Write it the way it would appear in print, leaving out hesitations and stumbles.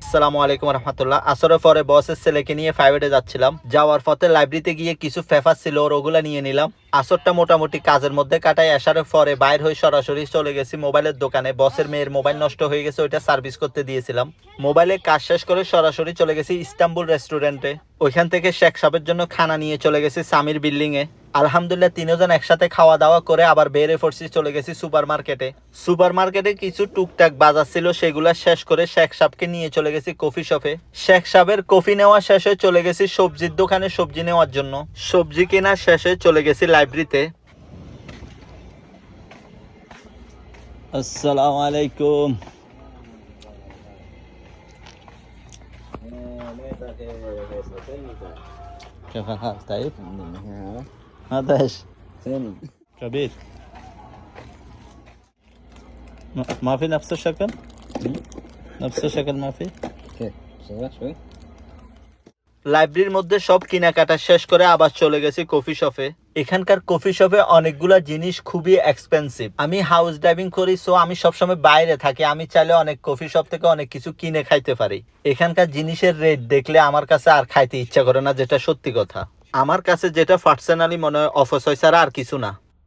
আসসালামু আলাইকুম রহমতুল্লাহ। আসরের পরে বসের ছেলেকে নিয়ে প্রাইভেটে যাচ্ছিলাম। যাওয়ার পথে লাইব্রেরিতে গিয়ে কিছু পেপার ছিল, ওগুলা নিয়ে নিলাম। আসরটা মোটামুটি কাজের মধ্যে কাটাই আসার পরে বাইর হয়ে সরাসরি চলে গেছি মোবাইলের দোকানে। বসের মেয়ের মোবাইল নষ্ট হয়ে গেছে, ওইটা সার্ভিস করতে দিয়েছিলাম। মোবাইলে কাজ শেষ করে সরাসরি চলে গেছি ইস্তাম্বুল রেস্টুরেন্টে। ওইখান থেকে শেখ সাহেবের জন্য খানা নিয়ে চলে গেছি সামির বিল্ডিং এ। আলহামদুলিল্লাহ তিনজন একসাথে খাওয়া দাওয়া করে আবার বের পড়ছি, চলে গেছি সুপার মার্কেটে। সুপার মার্কেটে কিছু টুকটাক বাজার ছিল, সেগুলা শেষ করে শেখ সাহেবকে নিয়ে চলে গেছি কফি শপে। শেখ সাহেবের কফি নেওয়া শেষে চলে গেছি সবজির দোকানে সবজি নেওয়ার জন্য। সবজি কেনার শেষে চলে গেছি লাইব্রেরিতে। আসসালামু আলাইকুম। كيف الحال؟ طيب؟ هذا ايش؟ كبير. ما في نفس الشكل؟ نفس الشكل ما في؟ كيف؟ صغير شوي؟ লাইব্রেরির মধ্যে সব কেনাকাটা শেষ করে আবার চলে গেছি কফি শপে। এখানকার কফি শপে অনেকগুলা জিনিস খুবই এক্সপেন্সিভ। আমি হাউস ড্রাইভিং করি, সো আমি সবসময় বাইরে থাকি। আমি চাইলে অনেক কফি শপ থেকে অনেক কিছু কিনে খাইতে পারি। এখানকার জিনিসের রেট দেখলে আমার কাছে আর খাইতে ইচ্ছা করে না, যেটা সত্যি কথা। আমার কাছে যেটা পার্সোনালি মনে হয় অপচয় ছাড়া আর কিছু না।